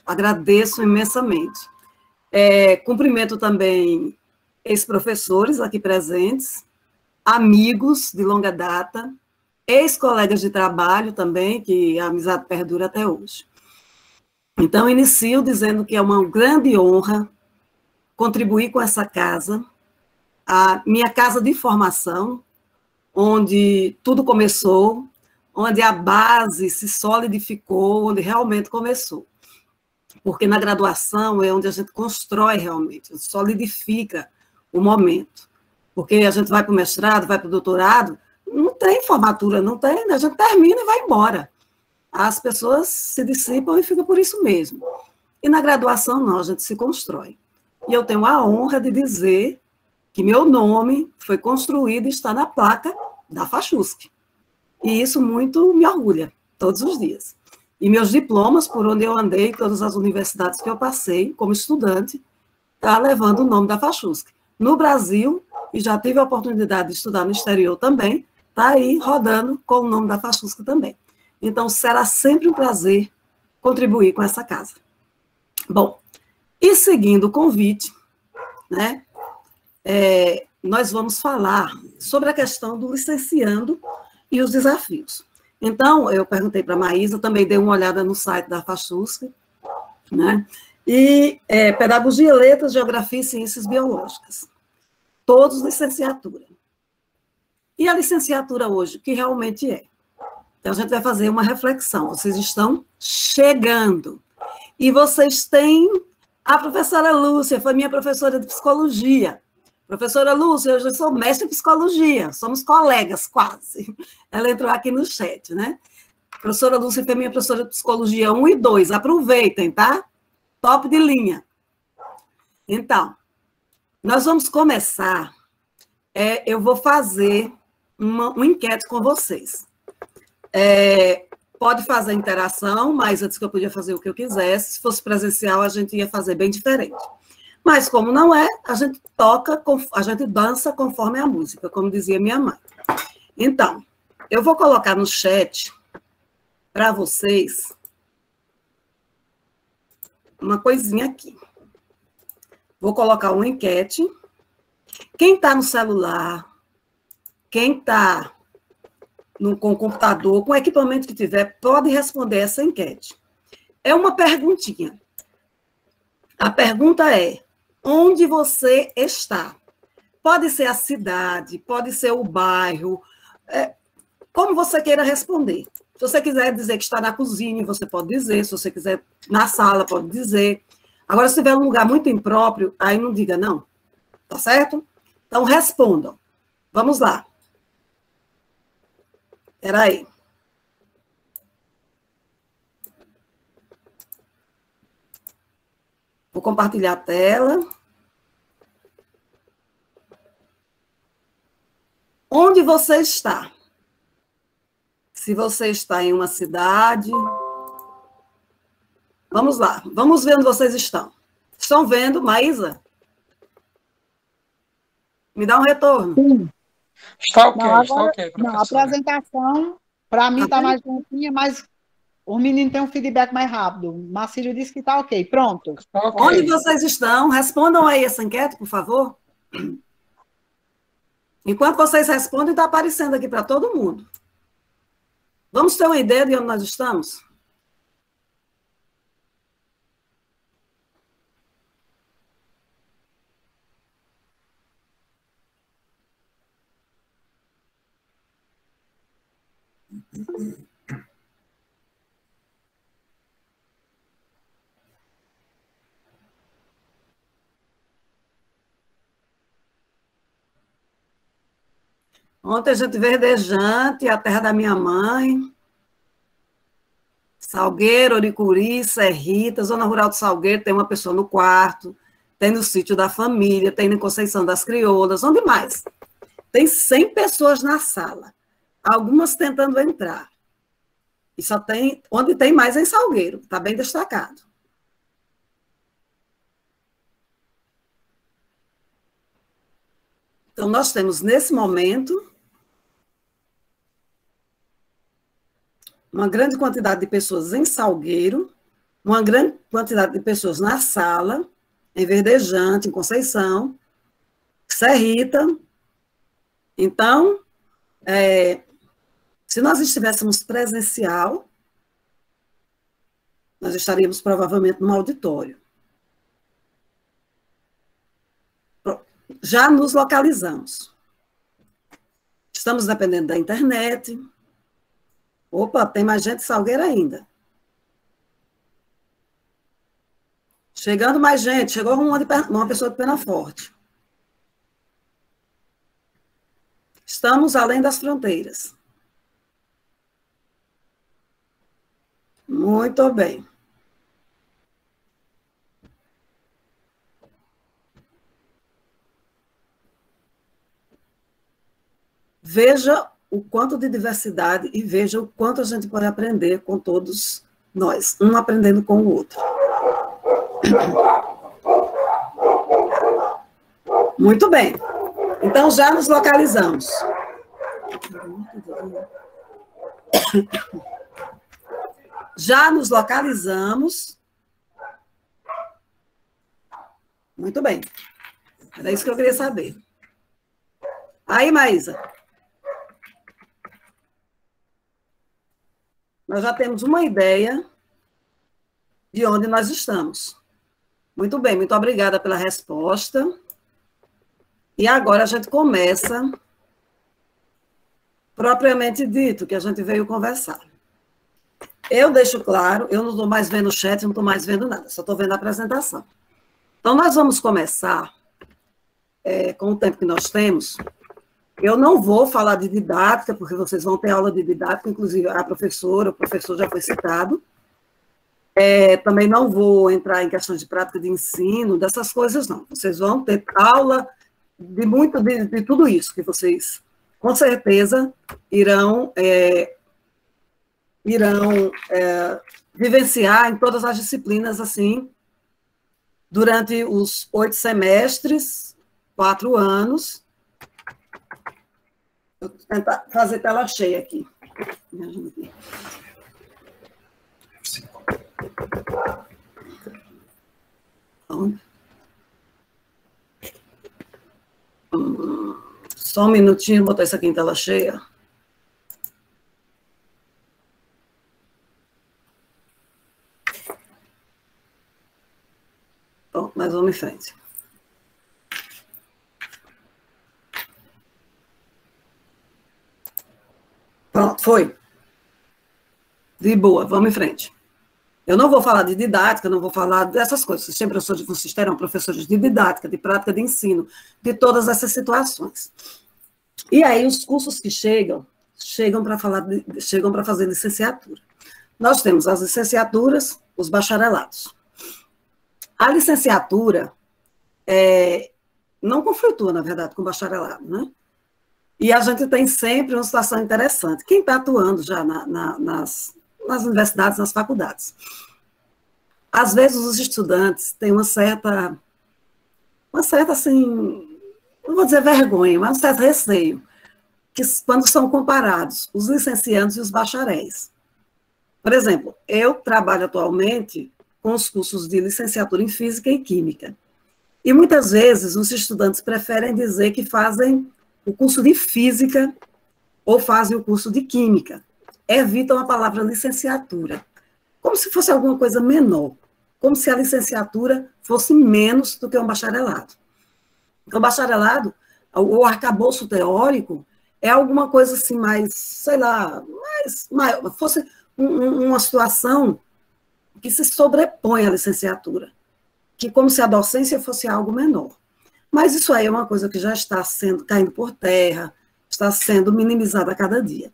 agradeço imensamente. Cumprimento também ex-professores aqui presentes, amigos de longa data, ex-colegas de trabalho também, que a amizade perdura até hoje. Então, inicio dizendo que é uma grande honra contribuir com essa casa, a minha casa de formação, onde tudo começou, onde a base se solidificou, onde realmente começou. Porque na graduação é onde a gente constrói realmente, solidifica o momento. Porque a gente vai para o mestrado, vai para o doutorado, não tem formatura, não tem, a gente termina e vai embora. As pessoas se dissipam e fica por isso mesmo. E na graduação, não, a gente se constrói. E eu tenho a honra de dizer que meu nome foi construído e está na placa da FACHUSC. E isso muito me orgulha, todos os dias. E meus diplomas, por onde eu andei, todas as universidades que eu passei como estudante, está levando o nome da FACHUSC. No Brasil, e já tive a oportunidade de estudar no exterior também, está aí rodando com o nome da FACHUSC também. Então, será sempre um prazer contribuir com essa casa. Bom, e seguindo o convite, né, nós vamos falar sobre a questão do licenciando e os desafios. Então, eu perguntei para a Maísa, também dei uma olhada no site da FACHUSC, né, e Pedagogia, Letras, Geografia e Ciências Biológicas. Todos licenciatura. E a licenciatura hoje, o que realmente é? Então, a gente vai fazer uma reflexão. Vocês estão chegando. E vocês têm... A professora Lúcia foi minha professora de psicologia. Professora Lúcia, eu já sou mestre em psicologia, somos colegas quase. Ela entrou aqui no chat, né? A professora Lúcia foi minha professora de psicologia 1 e 2. Aproveitem, tá? Top de linha. Então, nós vamos começar. Eu vou fazer uma enquete com vocês. Pode fazer interação, mas antes que eu podia fazer o que eu quisesse. Se fosse presencial, a gente ia fazer bem diferente. Mas, como não é, a gente toca, a gente dança conforme a música, como dizia minha mãe. Então, eu vou colocar no chat para vocês uma coisinha aqui. Vou colocar uma enquete. Quem está no celular, quem está com o computador, com o equipamento que tiver, pode responder essa enquete. É uma perguntinha. A pergunta é: onde você está? Pode ser a cidade, pode ser o bairro, como você queira responder. Se você quiser dizer que está na cozinha, você pode dizer. Se você quiser na sala, pode dizer. Agora, se tiver um lugar muito impróprio, aí não diga não. Tá certo? Então, respondam. Vamos lá. Espera aí. Vou compartilhar a tela. Onde você está? Se você está em uma cidade... Vamos lá. Vamos ver onde vocês estão. Estão vendo, Maísa? Me dá um retorno. Sim. Está ok, Não, agora, está ok, não, a professora. apresentação, para mim, Tá está bem? mais lentinha, mas o menino tem um feedback mais rápido. Marcílio disse que está ok. Pronto. Está Onde ok. vocês estão? Respondam aí essa enquete, por favor. Enquanto vocês respondem, está aparecendo aqui para todo mundo. Vamos ter uma ideia de onde nós estamos? Ontem a gente verdejante, a terra da minha mãe, Salgueiro, Oricuri, Serrita, Zona Rural do Salgueiro, tem uma pessoa no quarto, tem no sítio da família, tem em Conceição das Crioulas, onde mais? Tem 100 pessoas na sala, algumas tentando entrar. E só tem, onde tem mais é em Salgueiro, está bem destacado. Então, nós temos, nesse momento, uma grande quantidade de pessoas em Salgueiro, uma grande quantidade de pessoas na sala, em Verdejante, em Conceição, Serrita. Então, se nós estivéssemos presencial, nós estaríamos provavelmente no auditório. Já nos localizamos. Estamos dependendo da internet. Opa, tem mais gente de Salgueiro ainda. Chegando mais gente, chegou uma pessoa de Penaforte. Estamos além das fronteiras. Muito bem. Veja o quanto de diversidade e veja o quanto a gente pode aprender com todos nós, um aprendendo com o outro. Muito bem. Então, já nos localizamos. Já nos localizamos. Muito bem. Era isso que eu queria saber. Aí, Maísa. Nós já temos uma ideia de onde nós estamos. Muito bem, muito obrigada pela resposta. E agora a gente começa, propriamente dito, que a gente veio conversar. Eu deixo claro, eu não estou mais vendo o chat, não estou mais vendo nada, só estou vendo a apresentação. Então, nós vamos começar, com o tempo que nós temos. Eu não vou falar de didática, porque vocês vão ter aula de didática, inclusive a professora, o professor já foi citado. Também não vou entrar em questões de prática de ensino, dessas coisas não. Vocês vão ter aula de tudo isso, que vocês, com certeza, irão vivenciar em todas as disciplinas, assim, durante os 8 semestres, 4 anos. Vou tentar fazer tela cheia aqui. Me ajuda aqui. Só um minutinho, vou botar isso aqui em tela cheia. Bom, mas vamos em frente. Pronto, foi. De boa, vamos em frente. Eu não vou falar de didática, não vou falar dessas coisas. Vocês terão professores de didática, de prática de ensino, de todas essas situações. E aí, os cursos que chegam para fazer licenciatura. Nós temos as licenciaturas, os bacharelados. A licenciatura não conflitua, na verdade, com o bacharelado, né? E a gente tem sempre uma situação interessante. Quem está atuando já nas universidades, nas faculdades. Às vezes, os estudantes têm uma certa, assim, não vou dizer vergonha, mas um certo receio, que quando são comparados os licenciandos e os bacharéis. Por exemplo, eu trabalho atualmente com os cursos de licenciatura em Física e Química. E muitas vezes os estudantes preferem dizer que fazem o curso de Física ou fazem o curso de Química. Evitam a palavra licenciatura, como se fosse alguma coisa menor, como se a licenciatura fosse menos do que um bacharelado. Então, o bacharelado, o arcabouço teórico, é alguma coisa assim mais, sei lá, fosse uma situação que se sobrepõe à licenciatura, que como se a docência fosse algo menor. Mas isso aí é uma coisa que já está caindo por terra, está sendo minimizada a cada dia.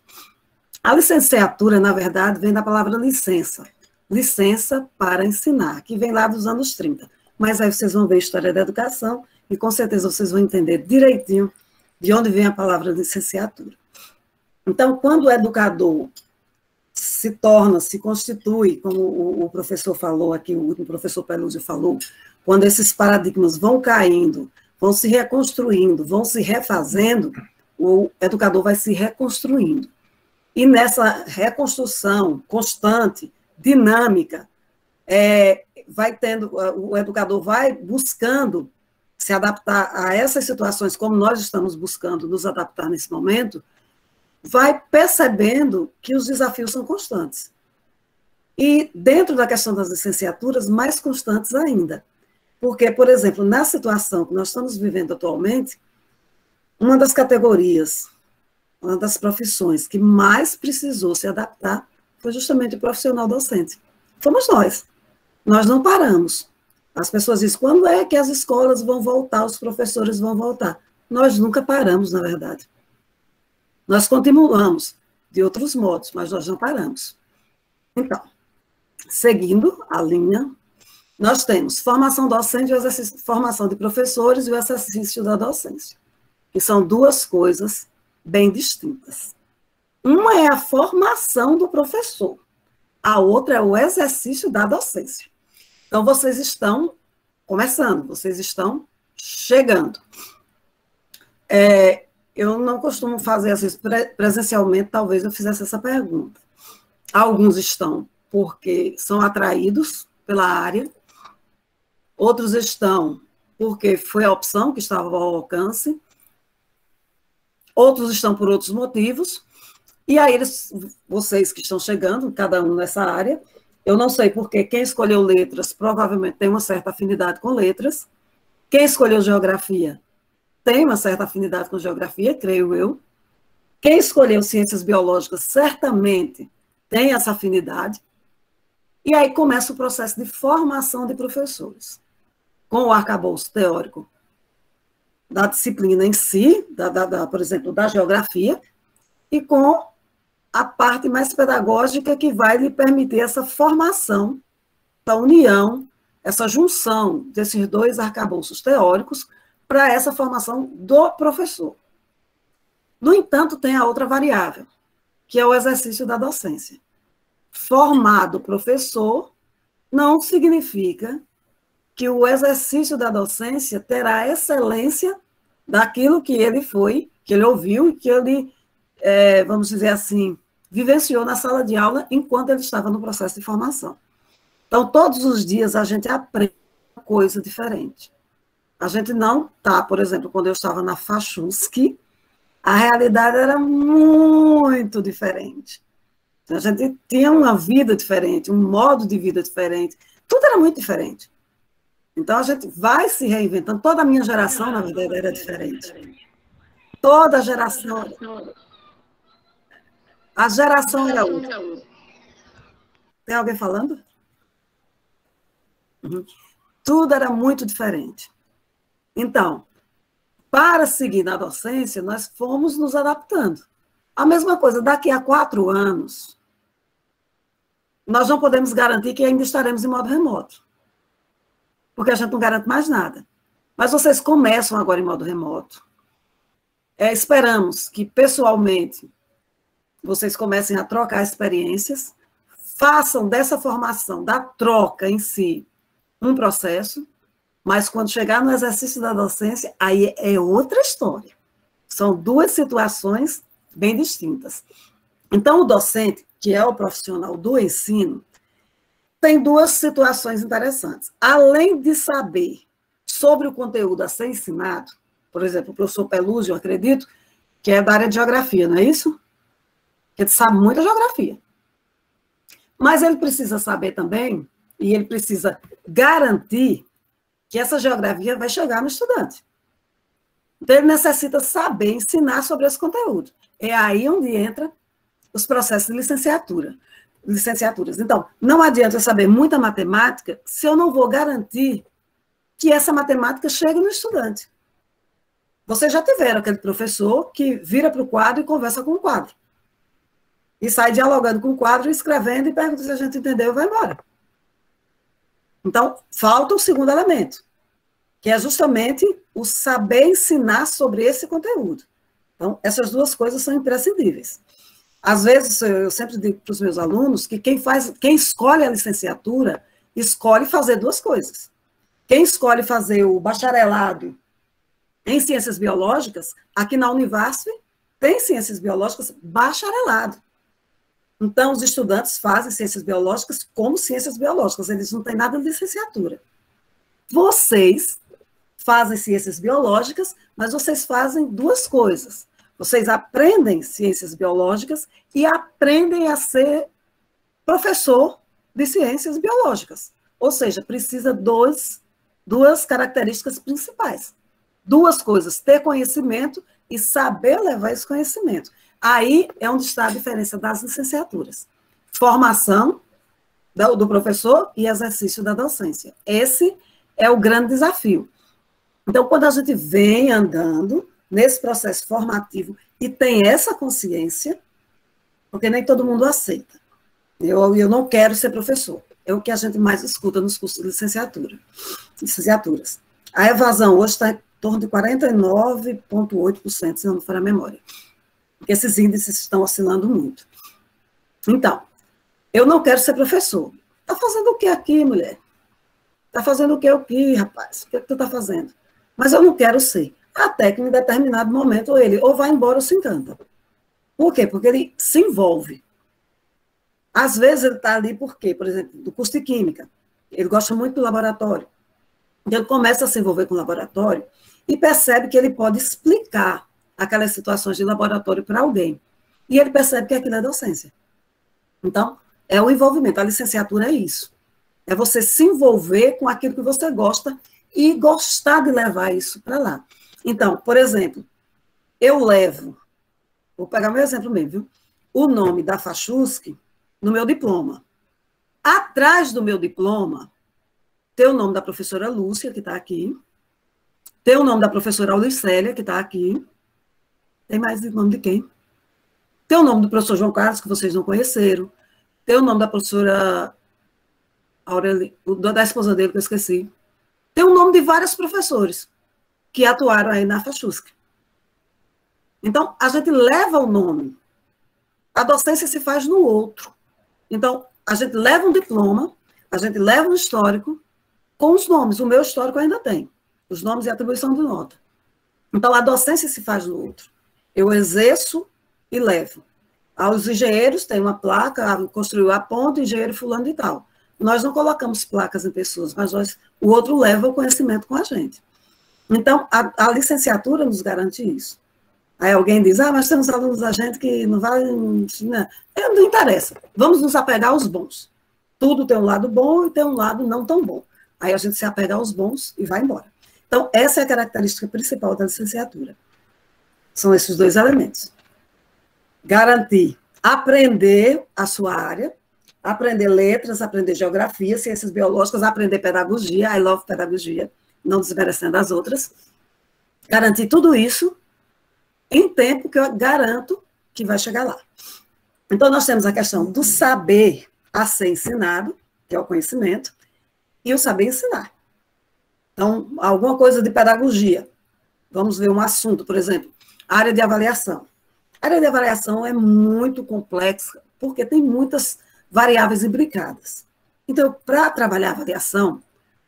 A licenciatura, na verdade, vem da palavra licença. Licença para ensinar, que vem lá dos anos 30. Mas aí vocês vão ver a história da educação e com certeza vocês vão entender direitinho de onde vem a palavra licenciatura. Então, quando o educador se constitui, como o professor falou aqui, o professor Pelúcio falou, quando esses paradigmas vão caindo, vão se reconstruindo, vão se refazendo, o educador vai se reconstruindo. E nessa reconstrução constante, dinâmica, o educador vai buscando se adaptar a essas situações, como nós estamos buscando nos adaptar nesse momento, vai percebendo que os desafios são constantes. E, dentro da questão das licenciaturas, mais constantes ainda. Porque, por exemplo, na situação que nós estamos vivendo atualmente, uma das categorias, uma das profissões que mais precisou se adaptar foi justamente o profissional docente. Fomos nós. Nós não paramos. As pessoas dizem, quando é que as escolas vão voltar, os professores vão voltar? Nós nunca paramos, na verdade. Nós continuamos de outros modos, mas nós não paramos. Então, seguindo a linha, nós temos formação docente, formação de professores e o exercício da docência, que são duas coisas bem distintas. Uma é a formação do professor, a outra é o exercício da docência. Então, vocês estão começando, vocês estão chegando. Eu não costumo fazer assim, presencialmente, talvez eu fizesse essa pergunta. Alguns estão porque são atraídos pela área, outros estão porque foi a opção que estava ao alcance, outros estão por outros motivos, e aí vocês que estão chegando, cada um nessa área, eu não sei porque quem escolheu letras provavelmente tem uma certa afinidade com letras, quem escolheu geografia tem uma certa afinidade com geografia, creio eu, quem escolheu ciências biológicas certamente tem essa afinidade, e aí começa o processo de formação de professores, com o arcabouço teórico da disciplina em si, por exemplo, da geografia, e com a parte mais pedagógica que vai lhe permitir essa formação da união, essa junção desses dois arcabouços teóricos para essa formação do professor. No entanto, tem a outra variável, que é o exercício da docência. Formado professor não significa que o exercício da docência terá a excelência daquilo que ele foi, que ele ouviu e que ele, vamos dizer assim, vivenciou na sala de aula enquanto ele estava no processo de formação. Então, todos os dias a gente aprende uma coisa diferente. A gente não está, por exemplo, quando eu estava na FACHUSC, a realidade era muito diferente. A gente tinha uma vida diferente, um modo de vida diferente, tudo era muito diferente. Então, a gente vai se reinventando. Toda a minha geração, na verdade, era diferente. Toda a geração. A geração era outra. Tem alguém falando? Uhum. Tudo era muito diferente. Então, para seguir na docência, nós fomos nos adaptando. A mesma coisa, daqui a 4 anos, nós não podemos garantir que ainda estaremos em modo remoto, porque a gente não garante mais nada. Mas vocês começam agora em modo remoto. Esperamos que, pessoalmente, vocês comecem a trocar experiências, façam dessa formação, da troca em si, um processo, mas quando chegar no exercício da docência, aí é outra história. São duas situações bem distintas. Então, o docente, que é o profissional do ensino, tem duas situações interessantes. Além de saber sobre o conteúdo a ser ensinado, por exemplo, o professor Pelúcio, eu acredito, que é da área de geografia, não é isso? Ele sabe muita geografia. Mas ele precisa saber também, e ele precisa garantir que essa geografia vai chegar no estudante. Então, ele necessita saber ensinar sobre esse conteúdo. É aí onde entra os processos de licenciaturas. Então, não adianta eu saber muita matemática se eu não vou garantir que essa matemática chegue no estudante. Vocês já tiveram aquele professor que vira para o quadro e conversa com o quadro. E sai dialogando com o quadro, escrevendo e pergunta se a gente entendeu e vai embora. Então, falta o segundo elemento, que é justamente o saber ensinar sobre esse conteúdo. Então, essas duas coisas são imprescindíveis. Às vezes, eu sempre digo para os meus alunos que quem escolhe a licenciatura, escolhe fazer duas coisas. Quem escolhe fazer o bacharelado em ciências biológicas, aqui na Univasf, tem ciências biológicas bacharelado. Então, os estudantes fazem ciências biológicas como ciências biológicas, eles não têm nada de licenciatura. Vocês fazem ciências biológicas, mas vocês fazem duas coisas. Vocês aprendem ciências biológicas e aprendem a ser professor de ciências biológicas. Ou seja, precisa duas características principais. Duas coisas, ter conhecimento e saber levar esse conhecimento. Aí é onde está a diferença das licenciaturas. Formação do professor e exercício da docência. Esse é o grande desafio. Então, quando a gente vem andando nesse processo formativo e tem essa consciência, porque nem todo mundo aceita. Eu não quero ser professor. É o que a gente mais escuta nos cursos de licenciaturas. A evasão hoje está em torno de 49,8%, se não me for a memória. Porque esses índices estão oscilando muito. Então, eu não quero ser professor. Está fazendo o que aqui, mulher? Está fazendo o que aqui, rapaz? O que tu está fazendo? Mas eu não quero ser. Até que em determinado momento ele ou vai embora ou se encanta. Por quê? Porque ele se envolve. Às vezes ele está ali por quê? Por exemplo, do curso de química. Ele gosta muito do laboratório. Então ele começa a se envolver com o laboratório e percebe que ele pode explicar aquelas situações de laboratório para alguém. E ele percebe que aquilo é docência. Então, é o envolvimento. A licenciatura é isso. É você se envolver com aquilo que você gosta e gostar de levar isso para lá. Então, por exemplo, eu levo, vou pegar meu exemplo mesmo, viu? O nome da FACHUSC no meu diploma. Atrás do meu diploma, tem o nome da professora Lúcia, que está aqui, tem o nome da professora Aulicélia, que está aqui, tem mais o nome de quem? Tem o nome do professor João Carlos, que vocês não conheceram, tem o nome da professora Aurelia, da esposa dele, que eu esqueci. Tem o nome de vários professores que atuaram aí na FACHUSC. Então, a gente leva o nome. A docência se faz no outro. Então, a gente leva um diploma, a gente leva um histórico com os nomes. O meu histórico ainda tem. Os nomes e atribuição de nota. Então, a docência se faz no outro. Eu exerço e levo. Aos engenheiros tem uma placa, construiu a ponte, engenheiro fulano e tal. Nós não colocamos placas em pessoas, mas o outro leva o conhecimento com a gente. Então, a licenciatura nos garante isso. Aí alguém diz, mas temos alunos da gente que não vai... Não interessa. Vamos nos apegar aos bons. Tudo tem um lado bom e tem um lado não tão bom. Aí a gente se apega aos bons e vai embora. Então, essa é a característica principal da licenciatura. São esses dois elementos. Garantir, aprender a sua área, aprender letras, aprender geografia, ciências biológicas, aprender pedagogia, I love pedagogia, não desmerecendo as outras. Garantir tudo isso em tempo que eu garanto que vai chegar lá. Então, nós temos a questão do saber a ser ensinado, que é o conhecimento, e o saber ensinar. Então, alguma coisa de pedagogia. Vamos ver um assunto, por exemplo, área de avaliação. A área de avaliação é muito complexa, porque tem muitas variáveis imbricadas. Então, para trabalhar a avaliação,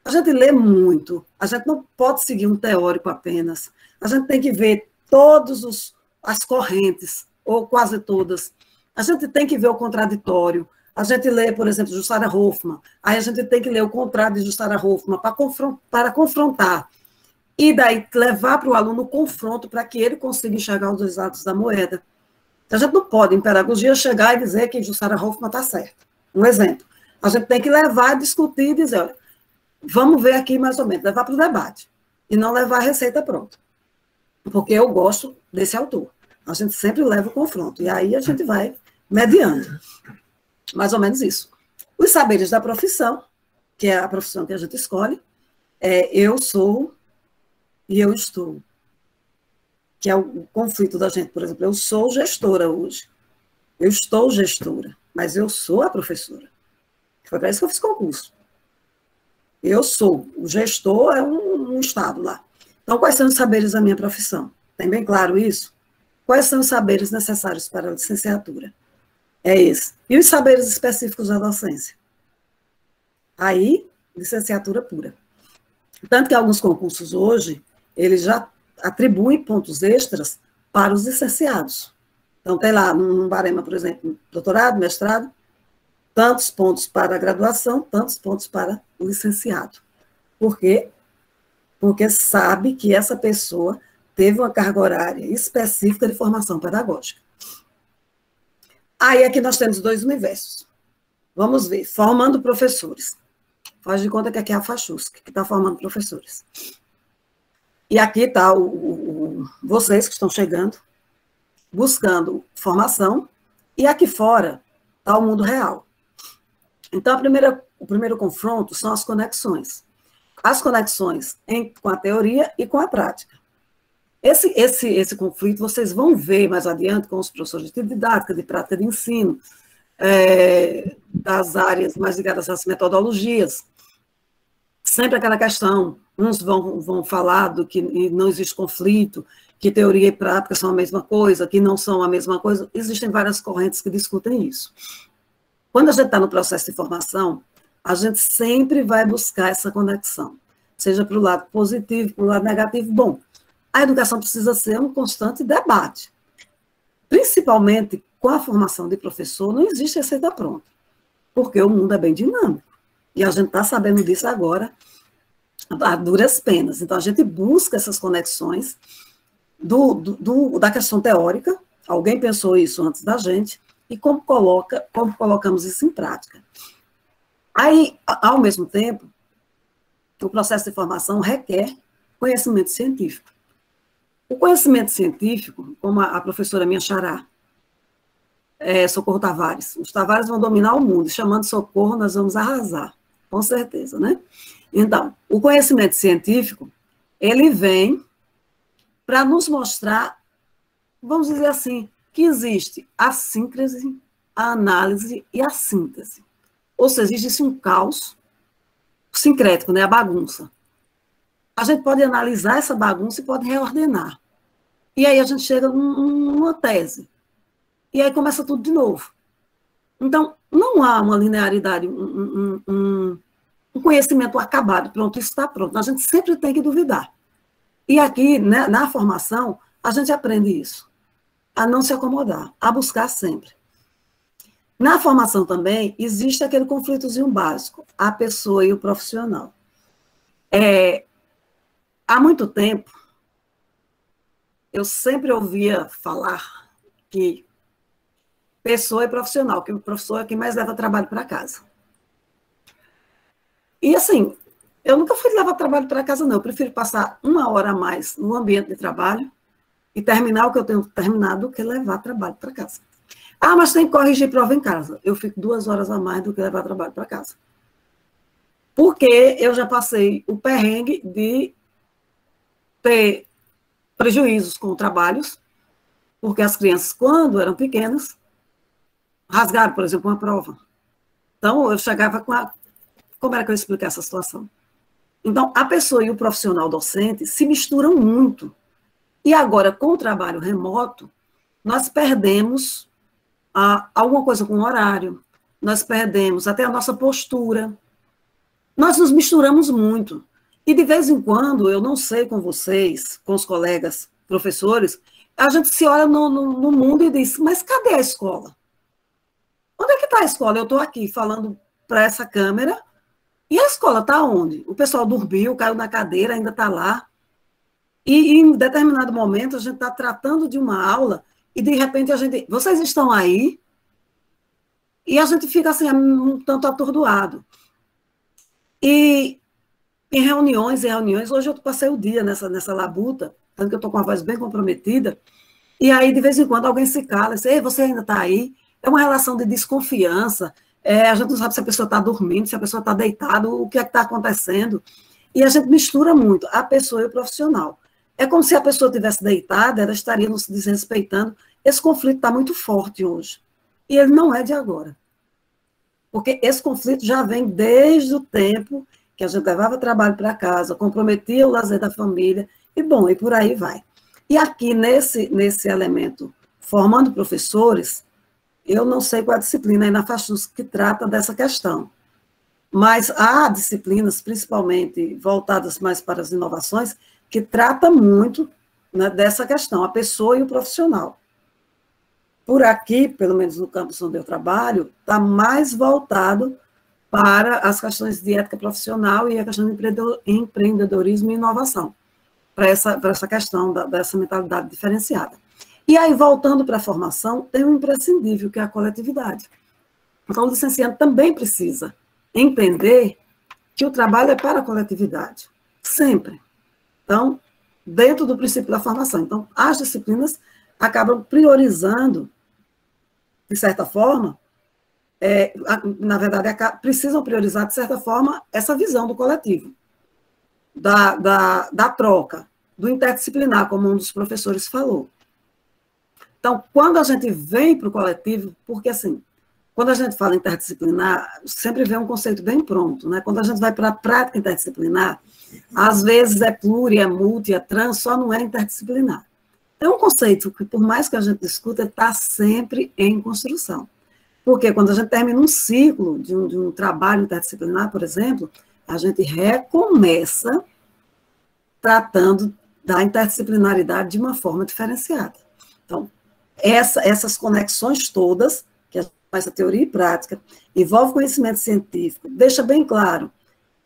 a gente lê muito, a gente não pode seguir um teórico apenas, a gente tem que ver todas as correntes, ou quase todas. A gente tem que ver o contraditório. A gente lê, por exemplo, Jussara Hoffmann, aí a gente tem que ler o contrário de Jussara Hoffmann para confrontar. E daí levar para o aluno o confronto para que ele consiga enxergar os dois lados da moeda. A gente não pode, em pedagogia, chegar e dizer que Jussara Hoffmann está certa. Um exemplo. A gente tem que levar, discutir e dizer, olha, vamos ver aqui mais ou menos, levar para o debate. E não levar a receita pronta. Porque eu gosto desse autor. A gente sempre leva o confronto. E aí a gente vai mediando. Mais ou menos isso. Os saberes da profissão, que é a profissão que a gente escolhe, eu sou e eu estou. Que é o conflito da gente. Por exemplo, eu sou gestora hoje. Eu estou gestora, mas eu sou a professora. Foi para isso que eu fiz concurso. Eu sou. O gestor é um estado lá. Então, quais são os saberes da minha profissão? Tem bem claro isso? Quais são os saberes necessários para a licenciatura? É esse. E os saberes específicos da docência? Aí, licenciatura pura. Tanto que alguns concursos hoje, eles já atribuem pontos extras para os licenciados. Então, tem lá, num barema, por exemplo, doutorado, mestrado, tantos pontos para a graduação, tantos pontos para o licenciado. Por quê? Porque sabe que essa pessoa teve uma carga horária específica de formação pedagógica. Aí aqui nós temos dois universos. Vamos ver, formando professores. Faz de conta que aqui é a FACHUSC, que está formando professores. E aqui está vocês que estão chegando, buscando formação, e aqui fora está o mundo real. Então, o primeiro confronto são as conexões. As conexões com a teoria e com a prática. Esse conflito vocês vão ver mais adiante com os professores de didática, de prática de ensino, das áreas mais ligadas às metodologias. Sempre aquela questão, uns vão falar do que não existe conflito, que teoria e prática são a mesma coisa, que não são a mesma coisa. Existem várias correntes que discutem isso. Quando a gente está no processo de formação, a gente sempre vai buscar essa conexão, seja para o lado positivo, para o lado negativo. Bom, a educação precisa ser um constante debate. Principalmente com a formação de professor, não existe receita pronta, porque o mundo é bem dinâmico. E a gente está sabendo disso agora, a duras penas. Então, a gente busca essas conexões da questão teórica, alguém pensou isso antes da gente, e como colocamos isso em prática. Aí, ao mesmo tempo, o processo de formação requer conhecimento científico. O conhecimento científico, como a professora minha xará, Socorro Tavares, os Tavares vão dominar o mundo, chamando Socorro, nós vamos arrasar, com certeza, né? Então, o conhecimento científico, ele vem para nos mostrar, vamos dizer assim, que existe a síncrese, a análise e a síntese. Ou seja, existe um caos sincrético, né, a bagunça. A gente pode analisar essa bagunça e pode reordenar. E aí a gente chega numa tese. E aí começa tudo de novo. Então, não há uma linearidade, um conhecimento acabado, pronto, isso está pronto. A gente sempre tem que duvidar. E aqui, né, na formação, a gente aprende isso. A não se acomodar, a buscar sempre. Na formação também, existe aquele conflitozinho básico, a pessoa e o profissional. Há muito tempo, eu sempre ouvia falar que pessoa e profissional, que o professor é quem mais leva trabalho para casa. E assim, eu nunca fui levar trabalho para casa, não. Eu prefiro passar 1 hora a mais no ambiente de trabalho e terminar o que eu tenho terminado do que levar trabalho para casa. Ah, mas tem que corrigir prova em casa. Eu fico 2 horas a mais do que levar trabalho para casa. Porque eu já passei o perrengue de ter prejuízos com trabalhos, porque as crianças, quando eram pequenas, rasgaram, por exemplo, uma prova. Então, eu chegava com a... Como era que eu ia explicar essa situação? Então, a pessoa e o profissional docente se misturam muito. E agora, com o trabalho remoto, nós perdemos alguma coisa com o horário, nós perdemos até a nossa postura. Nós nos misturamos muito. E, de vez em quando, eu não sei com vocês, com os colegas professores, a gente se olha no mundo e diz, mas cadê a escola? Onde é que está a escola? Eu estou aqui falando para essa câmera, e a escola está onde? O pessoal dormiu, caiu na cadeira, ainda está lá. E em determinado momento a gente está tratando de uma aula e de repente a gente... Vocês estão aí? E a gente fica assim, um tanto atordoado. E em reuniões, hoje eu passei o dia nessa labuta, tanto que eu estou com a voz bem comprometida, e aí de vez em quando alguém se cala e diz, ei, você ainda está aí? É uma relação de desconfiança, a gente não sabe se a pessoa está dormindo, se a pessoa está deitada, o que é que está acontecendo. E a gente mistura muito a pessoa e o profissional. É como se a pessoa estivesse deitada, ela estaria nos desrespeitando. Esse conflito está muito forte hoje. E ele não é de agora. Porque esse conflito já vem desde o tempo que a gente levava trabalho para casa, comprometia o lazer da família, e bom, e por aí vai. E aqui, nesse elemento, formando professores, eu não sei qual a disciplina aí na FACHUSC que trata dessa questão, mas há disciplinas, principalmente voltadas mais para as inovações, que trata muito, né, dessa questão, a pessoa e o profissional. por aqui, pelo menos no campus onde eu trabalho, está mais voltado para as questões de ética profissional e a questão de empreendedorismo e inovação, para essa questão dessa mentalidade diferenciada. E aí, voltando para a formação, tem um imprescindível, que é a coletividade. Então, o licenciado também precisa entender que o trabalho é para a coletividade, sempre. Então, dentro do princípio da formação. Então, as disciplinas acabam priorizando, de certa forma, na verdade, precisam priorizar, de certa forma, essa visão do coletivo, da troca, do interdisciplinar, como um dos professores falou. Então, quando a gente vem para o coletivo, porque assim, quando a gente fala interdisciplinar, sempre vem um conceito bem pronto, né? Quando a gente vai para a prática interdisciplinar, às vezes é pluri, é multi, é trans, só não é interdisciplinar. É um conceito que, por mais que a gente discuta, está sempre em construção. Porque quando a gente termina um ciclo de um trabalho interdisciplinar, por exemplo, a gente recomeça tratando da interdisciplinaridade de uma forma diferenciada. Então, essas conexões todas, que a gente faz a teoria e prática, envolve conhecimento científico, deixa bem claro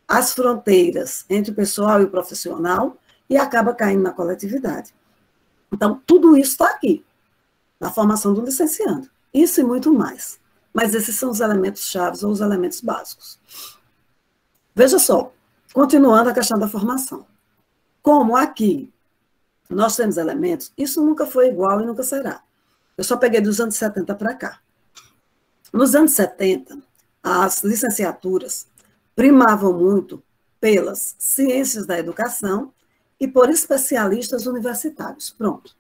as fronteiras entre o pessoal e o profissional e acaba caindo na coletividade. Então, tudo isso está aqui, na formação do licenciando. Isso e muito mais. Mas esses são os elementos chaves ou os elementos básicos. Veja só, continuando a questão da formação. Como aqui nós temos elementos, isso nunca foi igual e nunca será. Eu só peguei dos anos 70 para cá. Nos anos 70, as licenciaturas primavam muito pelas ciências da educação e por especialistas universitários. Pronto.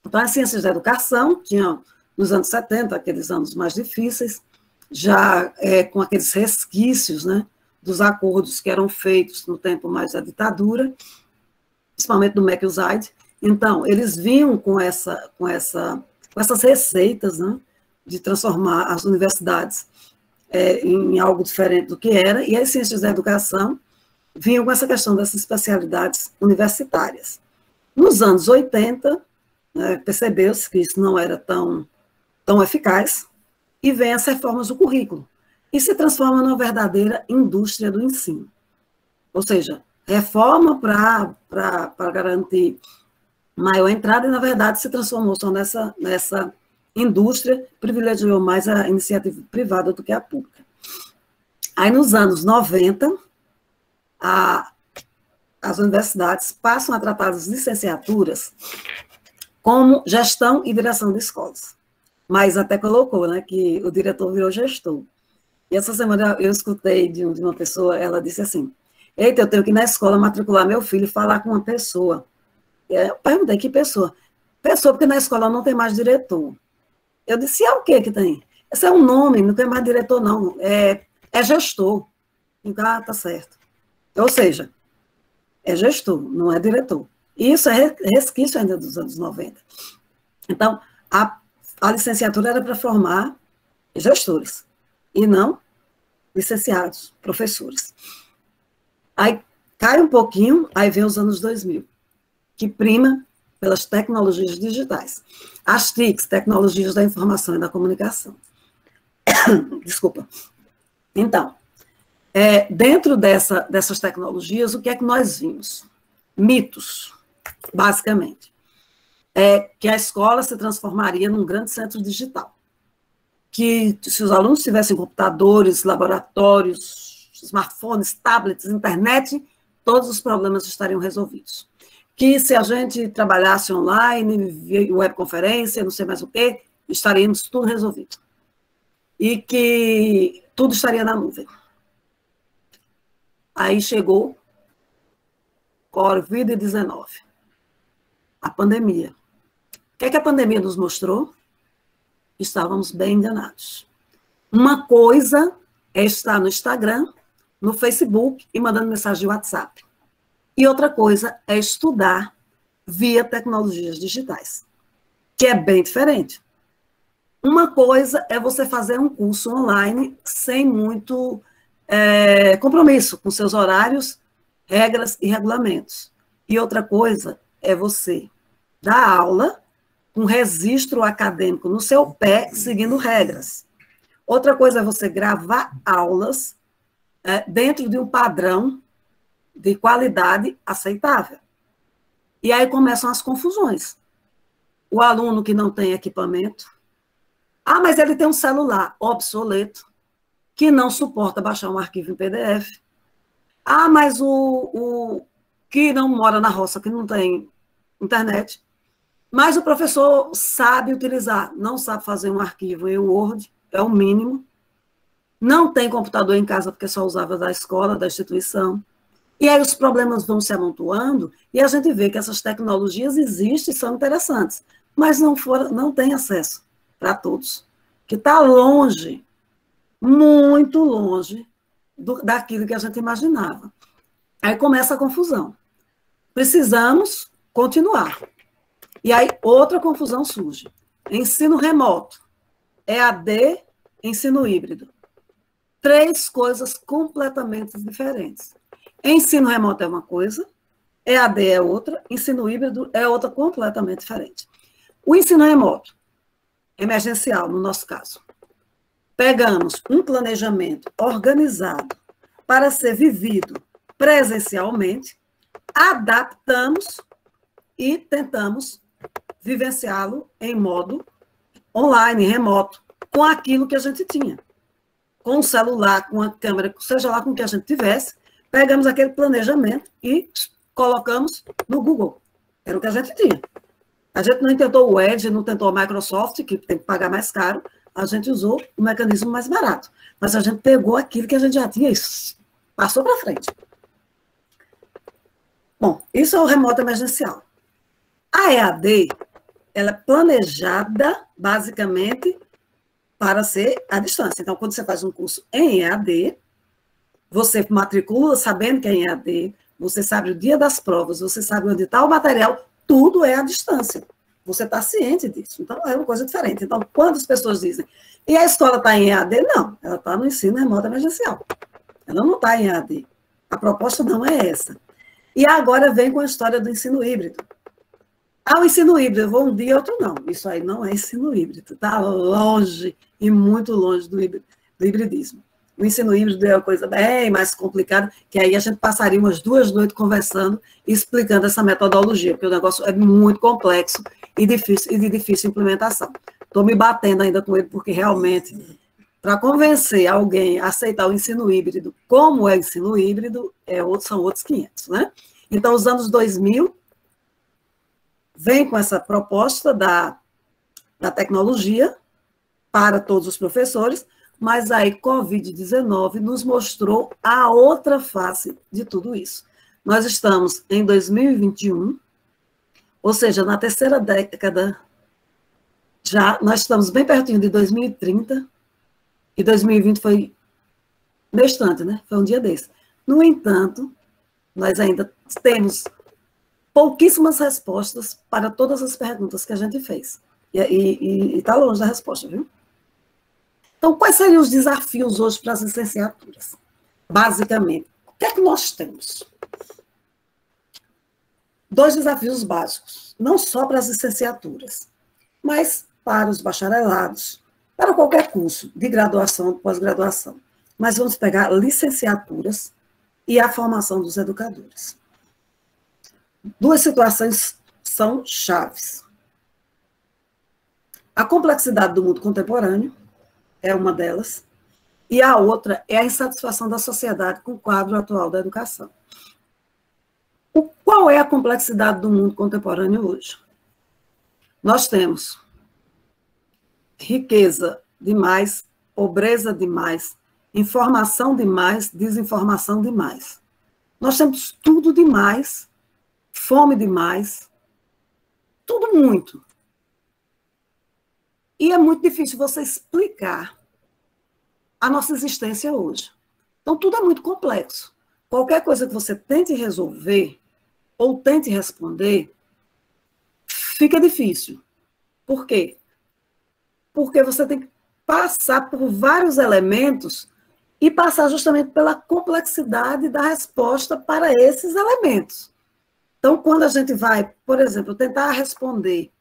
Então, as ciências da educação tinham, nos anos 70, aqueles anos mais difíceis, já com aqueles resquícios, né, dos acordos que eram feitos no tempo mais da ditadura, principalmente do Meckelzide. Então, eles vinham com essas receitas, né, de transformar as universidades em algo diferente do que era, e as ciências da educação vinham com essa questão dessas especialidades universitárias. Nos anos 80, percebeu-se que isso não era tão eficaz, e vem as reformas do currículo, e se transforma numa verdadeira indústria do ensino. Ou seja, reforma para garantir maior entrada, e, na verdade, se transformou só nessa indústria, privilegiou mais a iniciativa privada do que a pública. Aí, nos anos 90, as universidades passam a tratar as licenciaturas como gestão e direção de escolas. Mas até colocou, né, que o diretor virou gestor. E essa semana eu escutei de uma pessoa, ela disse assim: eita, eu tenho que ir na escola matricular meu filho e falar com uma pessoa. E eu perguntei, que pessoa? Pessoa, porque na escola não tem mais diretor. Eu disse, é o que tem? Esse é um nome, não tem mais diretor, não. É gestor. Ah, tá certo. Ou seja, é gestor, não é diretor. E isso é resquício ainda dos anos 90. Então, a licenciatura era para formar gestores, e não licenciados, professores. Aí cai um pouquinho, aí vem os anos 2000, que prima pelas tecnologias digitais. As TICs, tecnologias da informação e da comunicação. Desculpa. Então, dentro dessas tecnologias, o que é que nós vimos? Mitos, basicamente. Que a escola se transformaria num grande centro digital. Que se os alunos tivessem computadores, laboratórios, smartphones, tablets, internet, todos os problemas estariam resolvidos. Que se a gente trabalhasse online, webconferência, não sei mais o quê, estaríamos tudo resolvido. E que tudo estaria na nuvem. Aí chegou Covid-19, a pandemia. O que é que a pandemia nos mostrou? Estávamos bem enganados. Uma coisa é estar no Instagram, no Facebook e mandando mensagem de WhatsApp. E outra coisa é estudar via tecnologias digitais, que é bem diferente. Uma coisa é você fazer um curso online sem muito compromisso com seus horários, regras e regulamentos. E outra coisa é você dar aula um registro acadêmico no seu pé, seguindo regras. Outra coisa é você gravar aulas dentro de um padrão de qualidade aceitável. E aí começam as confusões. O aluno que não tem equipamento, mas ele tem um celular obsoleto, que não suporta baixar um arquivo em PDF. Mas o que não mora na roça, que não tem internet, mas o professor sabe utilizar, não sabe fazer um arquivo em Word, é o mínimo, não tem computador em casa porque só usava da escola, da instituição. E aí os problemas vão se amontoando e a gente vê que essas tecnologias existem e são interessantes, mas não tem acesso para todos, que está longe, muito longe daquilo que a gente imaginava. Aí começa a confusão. Precisamos continuar. E aí outra confusão surge. Ensino remoto, EAD, ensino híbrido. 3 coisas completamente diferentes. Ensino remoto é uma coisa, EAD é outra, ensino híbrido é outra completamente diferente. O ensino remoto, emergencial, no nosso caso. Pegamos um planejamento organizado para ser vivido presencialmente, adaptamos e tentamos vivenciá-lo em modo online, remoto, com aquilo que a gente tinha. Com o celular, com a câmera, seja lá com o que a gente tivesse, pegamos aquele planejamento e colocamos no Google. Era o que a gente tinha. A gente não tentou o Edge, não tentou a Microsoft, que tem que pagar mais caro, a gente usou o mecanismo mais barato. Mas a gente pegou aquilo que a gente já tinha e passou para frente. Bom, isso é o remoto emergencial. A EAD, ela é planejada, basicamente, para ser à distância. Então, quando você faz um curso em EAD, você matricula sabendo que é em EAD, você sabe o dia das provas, você sabe onde está o material, tudo é à distância. Você está ciente disso. Então, é uma coisa diferente. Então, quando as pessoas dizem, e a escola está em EAD? Não, ela está no ensino remoto emergencial. Ela não está em EAD. A proposta não é essa. E agora vem com a história do ensino híbrido. O ensino híbrido, eu vou um dia, outro não. Isso aí não é ensino híbrido. Está longe, e muito longe do hibridismo. O ensino híbrido é uma coisa bem mais complicada, que aí a gente passaria umas 2 noites conversando e explicando essa metodologia, porque o negócio é muito complexo e de difícil implementação. Estou me batendo ainda com ele, porque realmente, para convencer alguém a aceitar o ensino híbrido, como é o ensino híbrido, são outros 500, né? Então, os anos 2000, vem com essa proposta da tecnologia para todos os professores, mas aí Covid-19 nos mostrou a outra face de tudo isso. Nós estamos em 2021, ou seja, na terceira década, já nós estamos bem pertinho de 2030, e 2020 foi no instante, né? Foi um dia desse. No entanto, nós ainda temos pouquíssimas respostas para todas as perguntas que a gente fez. E está longe da resposta, viu? Então, quais seriam os desafios hoje para as licenciaturas? Basicamente, o que é que nós temos? 2 desafios básicos, não só para as licenciaturas, mas para os bacharelados, para qualquer curso de graduação, de pós-graduação. Mas vamos pegar licenciaturas e a formação dos educadores. 2 situações são chaves. A complexidade do mundo contemporâneo é uma delas, e a outra é a insatisfação da sociedade com o quadro atual da educação. Qual é a complexidade do mundo contemporâneo hoje? Nós temos riqueza demais, pobreza demais, informação demais, desinformação demais. Nós temos tudo demais, fome demais, tudo muito. E é muito difícil você explicar a nossa existência hoje. Então, tudo é muito complexo. Qualquer coisa que você tente resolver ou tente responder, fica difícil. Por quê? Porque você tem que passar por vários elementos e passar justamente pela complexidade da resposta para esses elementos. Então, quando a gente vai, por exemplo, tentar responder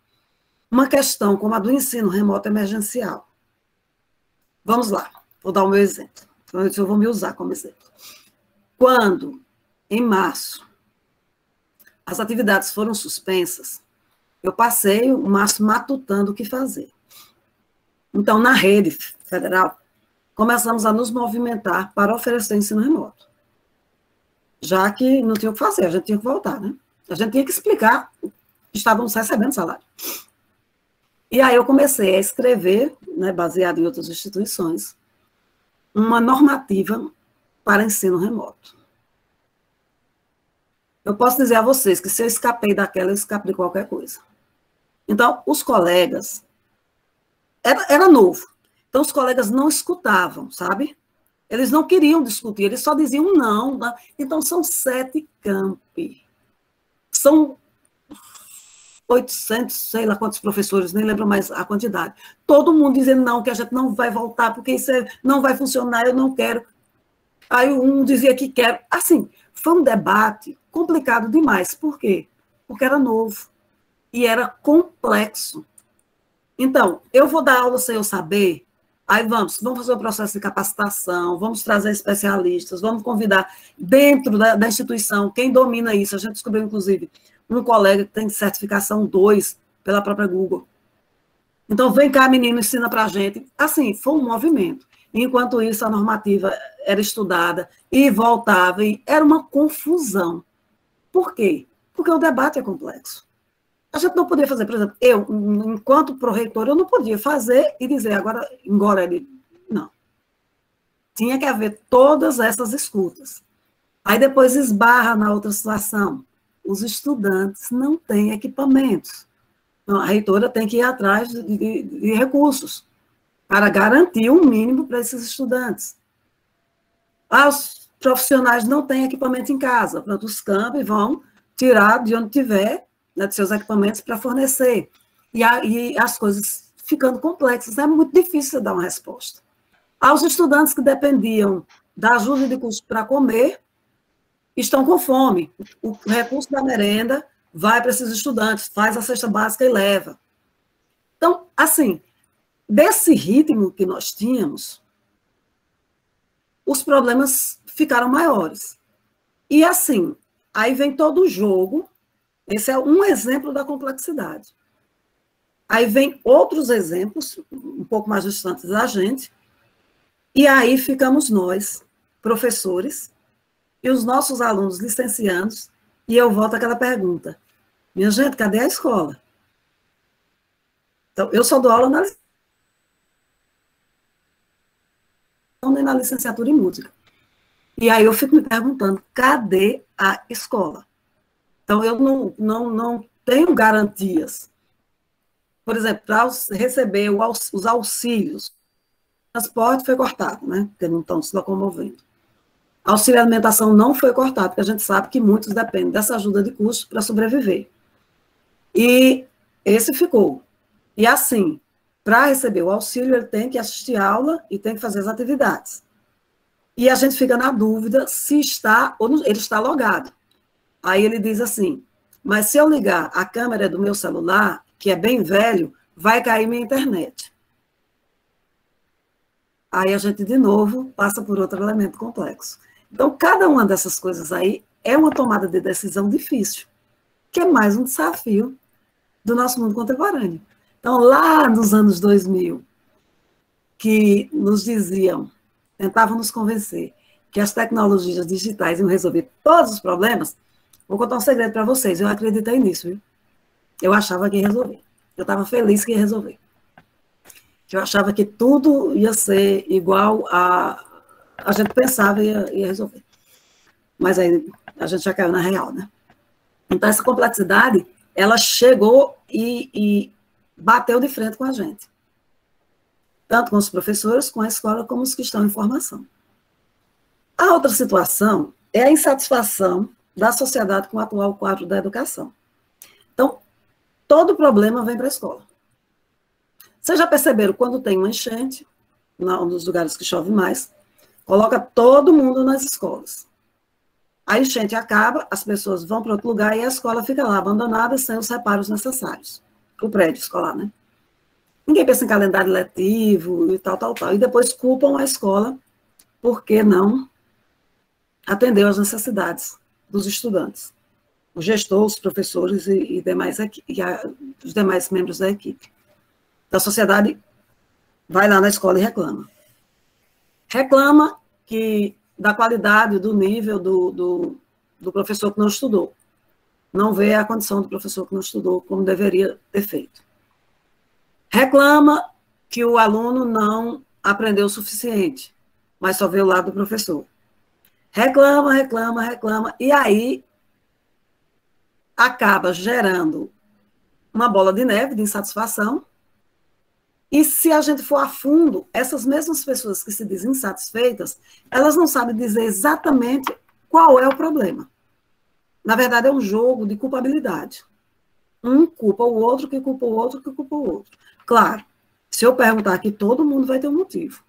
uma questão como a do ensino remoto emergencial. Vamos lá, vou dar o meu exemplo. Então, eu vou me usar como exemplo. Quando, em março, as atividades foram suspensas, eu passei o março matutando o que fazer. Então, na rede federal, começamos a nos movimentar para oferecer ensino remoto. Já que não tinha o que fazer, a gente tinha que voltar, né? A gente tinha que explicar que estávamos recebendo salário. E aí eu comecei a escrever, né, baseado em outras instituições, uma normativa para ensino remoto. Eu posso dizer a vocês que se eu escapei daquela, eu escapo de qualquer coisa. Então, os colegas, era novo, então os colegas não escutavam, sabe? Eles não queriam discutir, eles só diziam não. Né? Então, são 7 campi. São 800, sei lá quantos professores, nem lembro mais a quantidade. Todo mundo dizendo não, que a gente não vai voltar, porque isso não vai funcionar, eu não quero. Aí um dizia que quer. Assim, foi um debate complicado demais. Por quê? Porque era novo e era complexo. Então, eu vou dar aula sem eu saber, aí vamos fazer o processo de capacitação, vamos trazer especialistas, vamos convidar dentro da instituição quem domina isso. A gente descobriu, inclusive, um colega que tem certificação 2 pela própria Google. Então, vem cá, menino, ensina para a gente. Assim, foi um movimento. Enquanto isso, a normativa era estudada e voltava, e era uma confusão. Por quê? Porque o debate é complexo. A gente não podia fazer, por exemplo, eu, enquanto pró-reitor, eu não podia fazer e dizer, agora ele... Não. Tinha que haver todas essas escutas. Aí depois esbarra na outra situação. Os estudantes não têm equipamentos. Então, a reitora tem que ir atrás de recursos para garantir um mínimo para esses estudantes. Os profissionais não têm equipamento em casa, portanto, os campi vão tirar de onde tiver, né, de seus equipamentos para fornecer. E as coisas ficando complexas, é muito difícil dar uma resposta. Aos estudantes que dependiam da ajuda de custo para comer, estão com fome. O recurso da merenda vai para esses estudantes, faz a cesta básica e leva. Então, assim, desse ritmo que nós tínhamos, os problemas ficaram maiores. E assim, aí vem todo o jogo, esse é um exemplo da complexidade. Aí vem outros exemplos, um pouco mais distantes da gente, e aí ficamos nós, professores, e os nossos alunos licenciados, e eu volto àquela pergunta, minha gente, cadê a escola? Então, eu só dou aula na licenciatura em música. E aí eu fico me perguntando, cadê a escola? Então, eu não tenho garantias. Por exemplo, para receber os auxílios, o transporte foi cortado, né? Porque não estão se locomovendo. Auxílio alimentação não foi cortado, porque a gente sabe que muitos dependem dessa ajuda de custo para sobreviver. E esse ficou. E assim, para receber o auxílio, ele tem que assistir aula e tem que fazer as atividades. E a gente fica na dúvida se está ou não, ele está logado. Aí ele diz assim, mas se eu ligar a câmera do meu celular, que é bem velho, vai cair minha internet. Aí a gente, de novo, passa por outro elemento complexo. Então, cada uma dessas coisas aí é uma tomada de decisão difícil, que é mais um desafio do nosso mundo contemporâneo. Então, lá nos anos 2000, que nos diziam, tentavam nos convencer que as tecnologias digitais iam resolver todos os problemas, vou contar um segredo para vocês, eu acreditei nisso, viu? Eu achava que ia resolver. Eu estava feliz que ia resolver. Eu achava que tudo ia ser igual a gente pensava e ia resolver. Mas aí a gente já caiu na real, né? Então, essa complexidade, ela chegou e bateu de frente com a gente. Tanto com os professores, com a escola, como os que estão em formação. A outra situação é a insatisfação da sociedade com o atual quadro da educação. Então, todo problema vem para a escola. Vocês já perceberam, quando tem uma enchente, um dos lugares que chove mais, coloca todo mundo nas escolas. A enchente acaba, as pessoas vão para outro lugar e a escola fica lá, abandonada, sem os reparos necessários. o prédio escolar, né? Ninguém pensa em calendário letivo e tal. E depois culpam a escola porque não atendeu às necessidades dos estudantes, o gestor, os professores e os demais membros da equipe. Da sociedade vai lá na escola e reclama. Reclama da qualidade, do nível do professor que não estudou. Não vê a condição do professor que não estudou como deveria ter feito. Reclama que o aluno não aprendeu o suficiente, mas só vê o lado do professor. Reclama, e aí acaba gerando uma bola de neve de insatisfação. E se a gente for a fundo, essas mesmas pessoas que se dizem insatisfeitas, elas não sabem dizer exatamente qual é o problema. Na verdade, é um jogo de culpabilidade. Um culpa o outro, que culpa o outro, que culpa o outro. Claro, se eu perguntar aqui, todo mundo vai ter um motivo.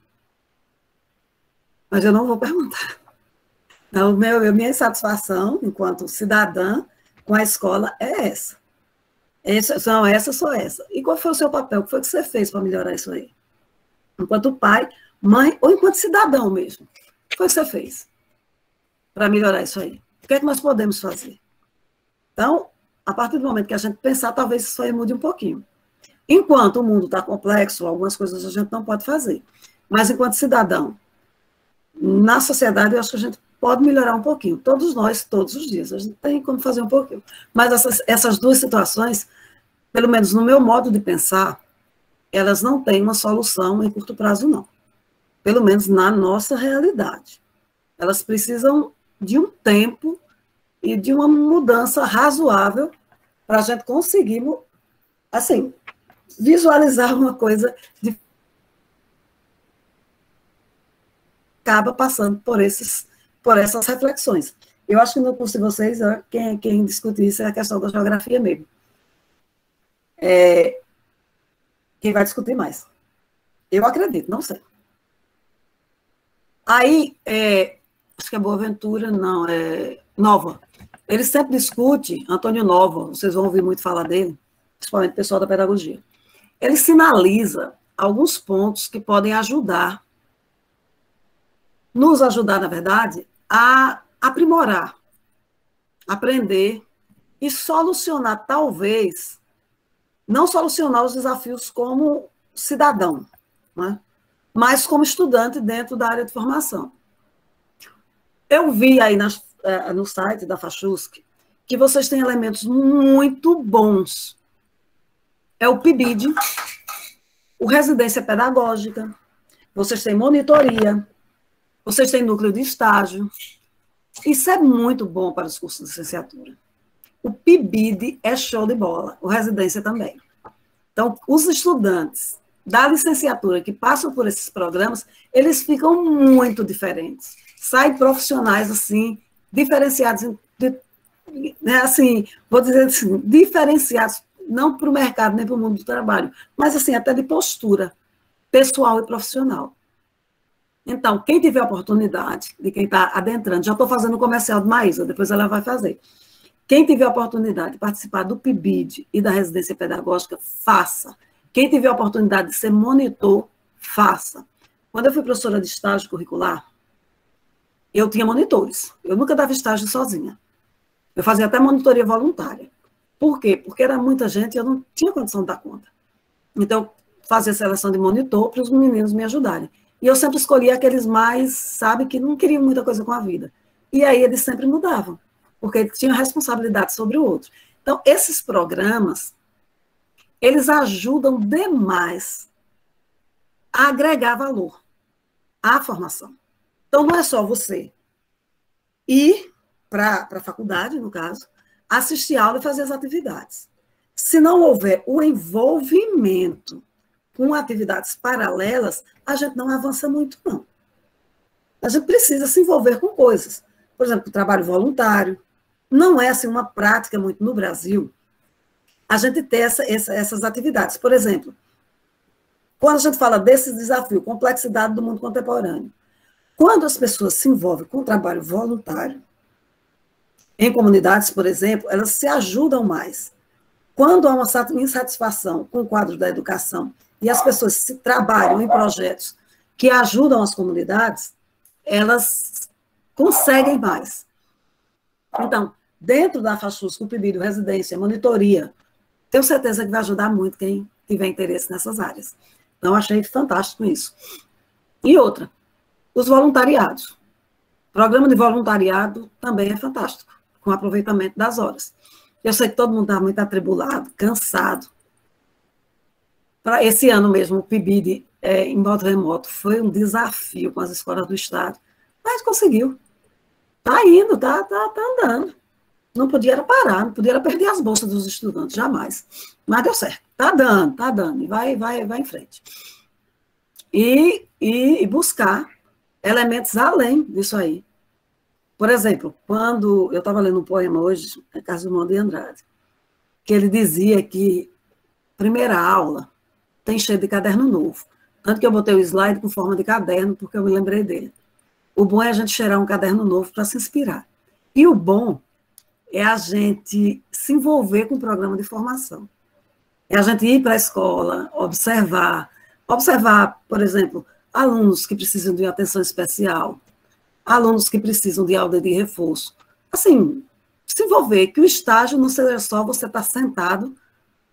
Mas eu não vou perguntar. Então, minha insatisfação, enquanto cidadã, com a escola é essa. Só essa. E qual foi o seu papel? O que foi que você fez para melhorar isso aí? Enquanto pai, mãe, ou enquanto cidadão mesmo. O que foi que você fez para melhorar isso aí? O que é que nós podemos fazer? Então, a partir do momento que a gente pensar, talvez isso aí mude um pouquinho. Enquanto o mundo está complexo, algumas coisas a gente não pode fazer. Mas, enquanto cidadão, na sociedade, eu acho que a gente pode melhorar um pouquinho. Todos nós, todos os dias. A gente tem como fazer um pouquinho. Mas essas duas situações, pelo menos no meu modo de pensar, elas não têm uma solução em curto prazo, não. Pelo menos na nossa realidade. Elas precisam de um tempo e de uma mudança razoável para a gente conseguir, assim, visualizar uma coisa de acaba passando por essas reflexões. Eu acho que no curso de vocês, quem discute isso é a questão da geografia mesmo. Quem vai discutir mais? Eu acredito, não sei. Aí, acho que é Boaventura, não, é Nova. Ele sempre discute, Antônio Nova, vocês vão ouvir muito falar dele, principalmente o pessoal da pedagogia. Ele sinaliza alguns pontos que podem nos ajudar, na verdade, a aprimorar, aprender e solucionar, talvez, não solucionar os desafios como cidadão, né? Mas como estudante dentro da área de formação. Eu vi aí no site da FACHUSC que vocês têm elementos muito bons. É o PIBID, o Residência Pedagógica, vocês têm monitoria, vocês têm núcleo de estágio. Isso é muito bom para os cursos de licenciatura. O PIBID é show de bola, o Residência também. Então, os estudantes da licenciatura que passam por esses programas, eles ficam muito diferentes. Saem profissionais, assim, diferenciados, né, assim, vou dizer assim, diferenciados, não para o mercado, nem para o mundo do trabalho, mas, assim, até de postura pessoal e profissional. Então, quem tiver oportunidade, de quem está adentrando, já estou fazendo o comercial de Maísa, depois ela vai fazer. Quem tiver oportunidade de participar do PIBID e da residência pedagógica, faça. Quem tiver oportunidade de ser monitor, faça. Quando eu fui professora de estágio curricular, eu tinha monitores. Eu nunca dava estágio sozinha. Eu fazia até monitoria voluntária. Por quê? Porque era muita gente e eu não tinha condição de dar conta. Então, fazia seleção de monitor para os meninos me ajudarem. E eu sempre escolhia aqueles mais, sabe, que não queriam muita coisa com a vida. E aí eles sempre mudavam, porque eles tinham responsabilidade sobre o outro. Então, esses programas, eles ajudam demais a agregar valor à formação. Então, não é só você ir para a faculdade, no caso, assistir aula e fazer as atividades. Se não houver o envolvimento com atividades paralelas, a gente não avança muito, não. A gente precisa se envolver com coisas. Por exemplo, o trabalho voluntário. Não é assim, uma prática muito no Brasil a gente ter essas atividades. Por exemplo, quando a gente fala desse desafio, complexidade do mundo contemporâneo, quando as pessoas se envolvem com o trabalho voluntário, em comunidades, por exemplo, elas se ajudam mais. quando há uma insatisfação com o quadro da educação e as pessoas se trabalham em projetos que ajudam as comunidades, elas conseguem mais. Então, dentro da FACHUSC, o pedido, residência, monitoria, tenho certeza que vai ajudar muito quem tiver interesse nessas áreas. Então, achei fantástico isso. E outra, os voluntariados. O programa de voluntariado também é fantástico, com aproveitamento das horas. Eu sei que todo mundo está muito atribulado, cansado. Para esse ano mesmo, o PIBID em modo remoto foi um desafio com as escolas do Estado, mas conseguiu. Está indo, está andando. Não podia era parar, não podia era perder as bolsas dos estudantes, jamais. Mas deu certo. Está dando, e vai em frente. E buscar elementos além disso aí. Por exemplo, quando eu estava lendo um poema hoje, na casa do Mondo de Andrade, que ele dizia que primeira aula tem cheio de caderno novo. Tanto que eu botei o slide com forma de caderno, porque eu me lembrei dele. O bom é a gente cheirar um caderno novo para se inspirar. E o bom é a gente se envolver com o programa de formação. É a gente ir para a escola, observar, por exemplo, alunos que precisam de atenção especial, alunos que precisam de aula de reforço. Assim, se envolver, que o estágio não seja só você estar sentado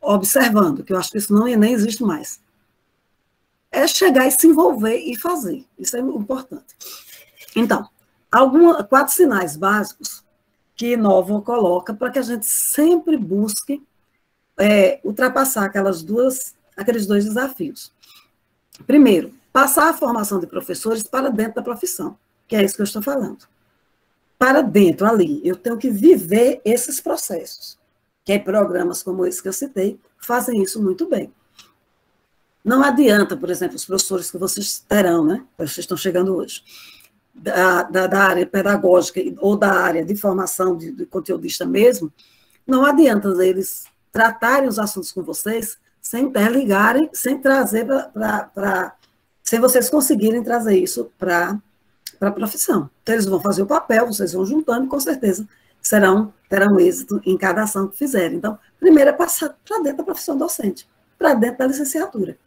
observando, que eu acho que isso nem existe mais. É chegar e se envolver e fazer. Isso é importante. Então, 4 sinais básicos que Inova coloca para que a gente sempre busque ultrapassar aqueles 2 desafios. Primeiro, passar a formação de professores para dentro da profissão, que é isso que eu estou falando. Para dentro, ali, eu tenho que viver esses processos, que aí programas como esse que eu citei fazem isso muito bem. Não adianta, por exemplo, os professores que vocês terão, né? Vocês estão chegando hoje, da área pedagógica ou da área de formação de conteudista mesmo, não adianta eles tratarem os assuntos com vocês sem interligarem, sem trazer sem vocês conseguirem trazer isso para a profissão. Então, eles vão fazer o papel, vocês vão juntando e, com certeza, terão êxito em cada ação que fizerem. Então, primeiro é passar para dentro da profissão docente, para dentro da licenciatura.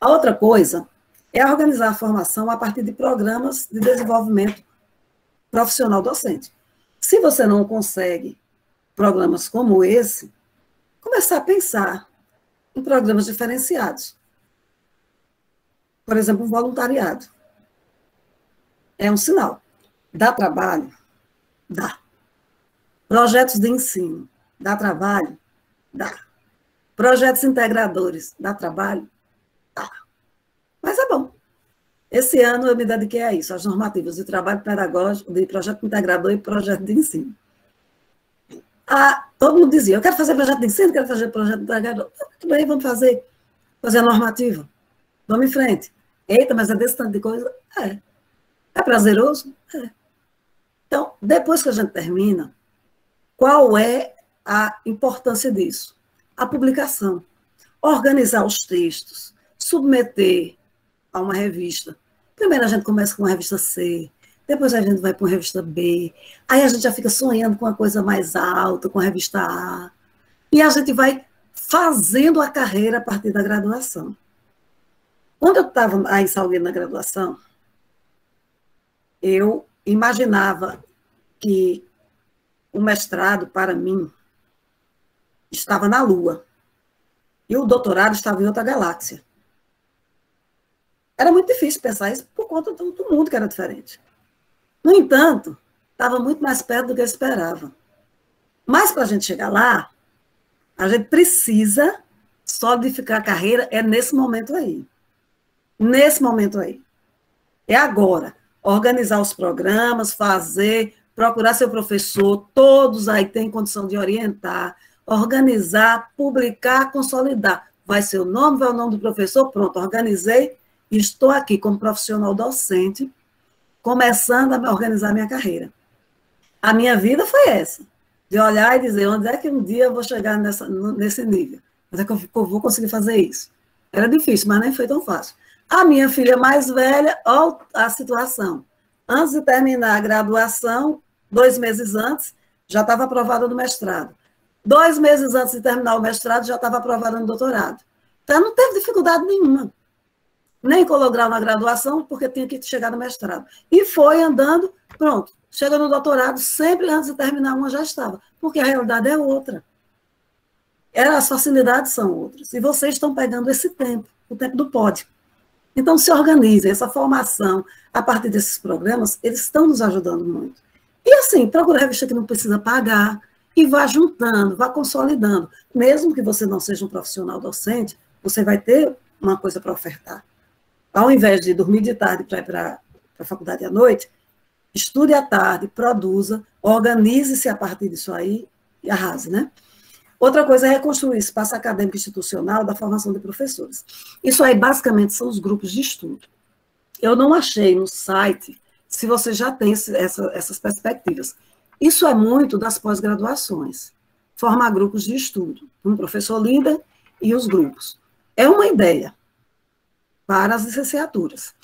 A outra coisa é organizar a formação a partir de programas de desenvolvimento profissional docente. Se você não consegue programas como esse, começar a pensar em programas diferenciados. Por exemplo, um voluntariado. É um sinal. Dá trabalho? Dá. Projetos de ensino. Dá trabalho? Dá. Projetos integradores. Dá trabalho? Dá. Mas é bom. Esse ano eu me dediquei a isso, às normativas de trabalho pedagógico, de projeto integrador e projeto de ensino. Todo mundo dizia, eu quero fazer projeto de ensino, quero fazer projeto integrador. Tudo bem, vamos fazer a normativa. Vamos em frente. Eita, mas é desse tanto de coisa? É. É prazeroso? É. Então, depois que a gente termina, qual é a importância disso? A publicação. Organizar os textos, submeter a uma revista. Primeiro a gente começa com uma revista C, depois a gente vai para uma revista B, aí a gente já fica sonhando com uma coisa mais alta, com a revista A, e a gente vai fazendo a carreira a partir da graduação. Quando eu estava aí em Salgueiro na graduação, eu imaginava que o mestrado, para mim, estava na Lua, e o doutorado estava em outra galáxia. Era muito difícil pensar isso por conta do mundo que era diferente. No entanto, estava muito mais perto do que eu esperava. Mas para a gente chegar lá, a gente precisa solidificar a carreira, é nesse momento aí. Nesse momento aí. É agora. Organizar os programas, procurar seu professor, todos aí têm condição de orientar, organizar, publicar, consolidar. Vai ser o nome, vai o nome do professor, pronto, organizei. Estou aqui como profissional docente, começando a organizar minha carreira. A minha vida foi essa, de olhar e dizer, onde é que um dia eu vou chegar nesse nível? Onde é que eu vou conseguir fazer isso? Era difícil, mas nem foi tão fácil. A minha filha mais velha, olha a situação. Antes de terminar a graduação, 2 meses antes, já estava aprovada no mestrado. 2 meses antes de terminar o mestrado, já estava aprovada no doutorado. Então, não teve dificuldade nenhuma. Nem colou grau na graduação, porque tinha que chegar no mestrado. E foi andando, pronto. Chega no doutorado, sempre antes de terminar uma já estava. Porque a realidade é outra. As facilidades são outras. E vocês estão pegando esse tempo, o tempo do pódio. Então, se organizem. Essa formação, a partir desses programas, eles estão nos ajudando muito. E assim, procura revista que não precisa pagar, e vá juntando, vá consolidando. Mesmo que você não seja um profissional docente, você vai ter uma coisa para ofertar. Ao invés de dormir de tarde para ir para a faculdade à noite, estude à tarde, produza, organize-se a partir disso aí e arrase, né? Outra coisa é reconstruir espaço acadêmico institucional da formação de professores. Isso aí, basicamente, são os grupos de estudo. Eu não achei no site se você já tem essas perspectivas. Isso é muito das pós-graduações. Formar grupos de estudo, um professor líder e os grupos. É uma ideia para as licenciaturas.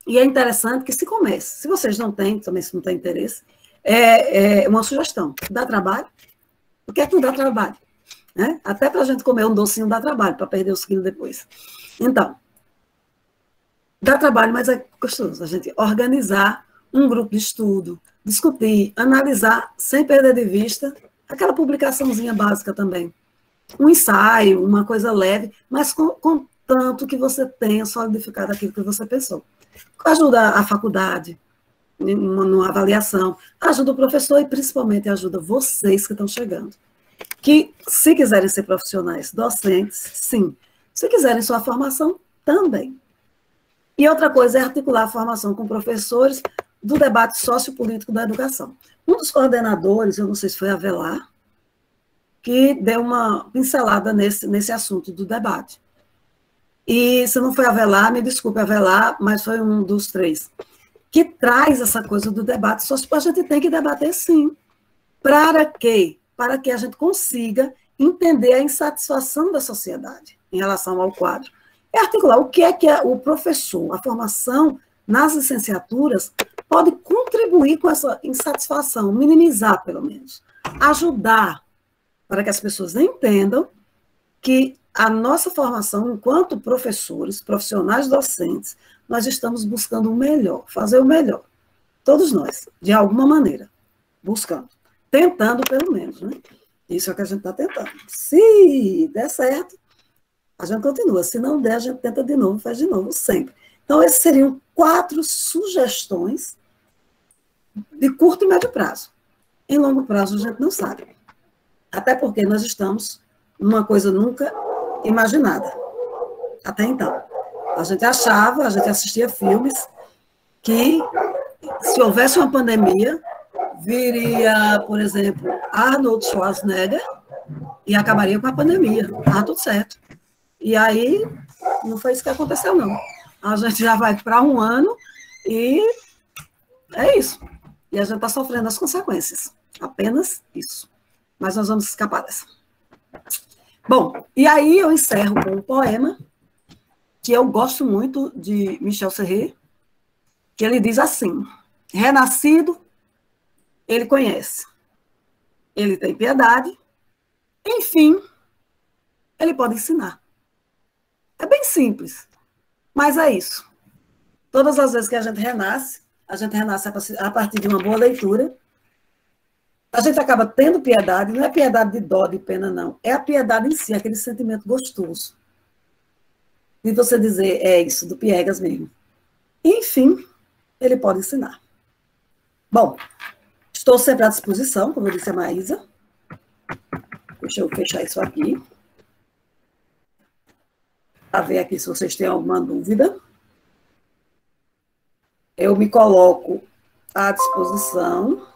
E é interessante que se comece. Se vocês não têm, também se não têm interesse, é uma sugestão. Dá trabalho? O que é que não dá trabalho? Né? Até para a gente comer um docinho dá trabalho, para perder os quilos depois. Então, dá trabalho, mas é gostoso a gente organizar um grupo de estudo, discutir, analisar, sem perder de vista, aquela publicaçãozinha básica também. Um ensaio, uma coisa leve, mas com tanto que você tenha solidificado aquilo que você pensou. Ajuda a faculdade, numa avaliação, ajuda o professor e, principalmente, ajuda vocês que estão chegando. Que, se quiserem ser profissionais docentes, sim. Se quiserem sua formação, também. E outra coisa é articular a formação com professores do debate sociopolítico da educação. Um dos coordenadores, eu não sei se foi Avelar, que deu uma pincelada nesse assunto do debate. E se não foi Avelar, me desculpe, Avelar, mas foi um dos 3, que traz essa coisa do debate sociopolítico. A gente tem que debater, sim. Para quê? Para que a gente consiga entender a insatisfação da sociedade em relação ao quadro. É articular o que é o professor, a formação nas licenciaturas pode contribuir com essa insatisfação, minimizar, pelo menos, ajudar para que as pessoas entendam que a nossa formação enquanto professores, profissionais docentes, nós estamos buscando o melhor, fazer o melhor. Todos nós, de alguma maneira, buscando. Tentando, pelo menos, né? Isso é o que a gente está tentando. Se der certo, a gente continua. Se não der, a gente tenta de novo, faz de novo, sempre. Então, esses seriam 4 sugestões de curto e médio prazo. Em longo prazo, a gente não sabe. Até porque nós estamos numa coisa nunca imaginada. Até então. A gente achava, a gente assistia filmes que, se houvesse uma pandemia, viria, por exemplo, Arnold Schwarzenegger e acabaria com a pandemia. Ah, tudo certo. E aí, não foi isso que aconteceu, não. A gente já vai para 1 ano e é isso. E a gente está sofrendo as consequências. Apenas isso. Mas nós vamos escapar dessa. Bom, e aí eu encerro com um poema que eu gosto muito de Michel Serret, que ele diz assim: renascido, ele conhece, ele tem piedade, enfim, ele pode ensinar. É bem simples, mas é isso. Todas as vezes que a gente renasce a partir de uma boa leitura, a gente acaba tendo piedade, não é piedade de dó, de pena, não. É a piedade em si, aquele sentimento gostoso. De você dizer, é isso, do piegas mesmo. Enfim, ele pode ensinar. Bom, estou sempre à disposição, como eu disse a Maísa. Deixa eu fechar isso aqui. Para ver aqui se vocês têm alguma dúvida. Eu me coloco à disposição.